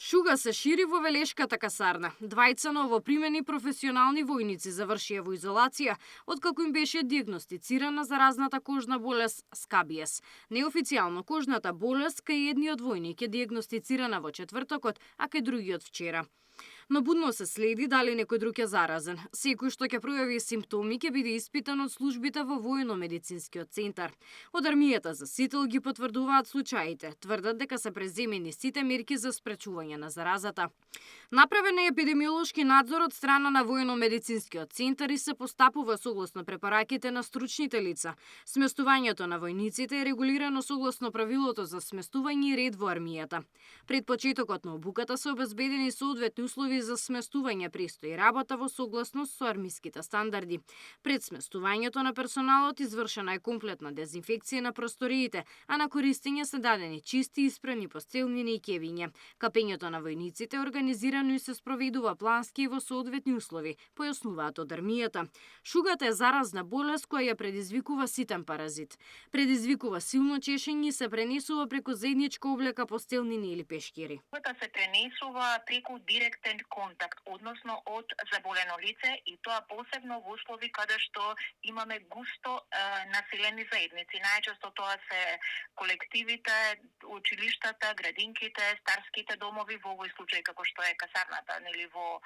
Шуга се шири во Велешката касарна. Двајца новопримени професионални војници завршија во изолација, откако им беше диагностицирана заразната кожна болест скабиес. Неофицијално кожната болест кај едниот војник е диагностицирана во четвртокот, а кај другиот вчера. Но будно се следи дали некој друг е заразен. Секој што ќе пројави симптоми ќе биде испитан од службите во војно-медицинскиот центар. Од армијата за Сител ги потврдуваат случаите, тврдат дека се преземени сите мерки за спречување на заразата. Направен е епидемиолошки надзор од страна на војно-медицинскиот центар и се постапува согласно препораките на стручните лица. Сместувањето на војниците е регулирано согласно правилото за сместување и ред во армијата. Пред почетокот на обуката се обезбедени соодветни услови за сместување, престои работа во согласност со армиските стандарди. Пред сместувањето на персоналот извршена е комплетна дезинфекција на просториите, а на користење се дадени чисти и испрани постелнини и кевиња. Капењето на војниците е организирано и се спроведува плански и во соодветни услови, појаснуваат од армијата. Шугата е заразна болест која ја предизвикува ситен паразит. Предизвикува силно чешење и се пренесува преку заедничка облека постелнини или пешкири. Се пренесува преку директен контакт, односно од заболено лице, и тоа посебно во услови каде што имаме густо населени заедници. Најчесто тоа се колективите, училиштата, градинките, старските домови, во овој случај како што е касарната, нели во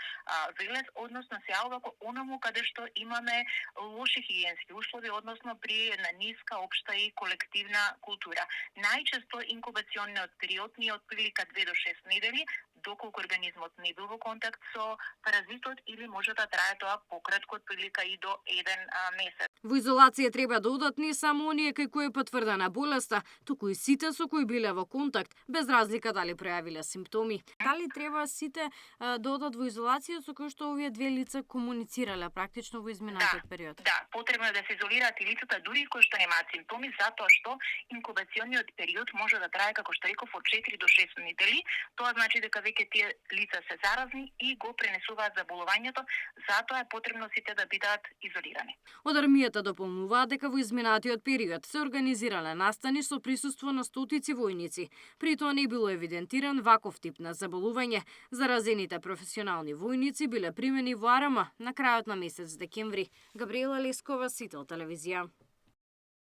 Велес, односно се јавува како онаму каде што имаме лоши хигиенски услови, односно при една ниска општа и колективна култура. Најчесто инкубационниот период ни е од прилика 2 до 6 недели, доколку организмот не бил во контакт со паразитот, или може да трае тоа пократко, од прилика и до 1 месец. Во изолација треба да одат не само оние кај кои е потврдена болеста, туку и сите со кои биле во контакт, без разлика дали пројавиле симптоми. Дали треба сите да одат во изолација со кои што овие две лица комуницирале практично во изминатиот период? Да, потребно е да се изолираат и лицата дури кои што немаат симптоми, затоа што инкубационниот период може да трае, како што реков, од 4 до 6 недели. Тоа значи дека веќе тие лица се заразни и го пренесуваат заболувањето, затоа е потребно сите да бидат изолирани. Од армијата дополнуваат дека во изминатиот период се организирале настани со присуство на стотици војници. При тоа не било евидентиран ваков тип на заболување. Заразените професионални војници биле примени во АРМ на крајот на месец декември. Габриела Лескова, Сител телевизија.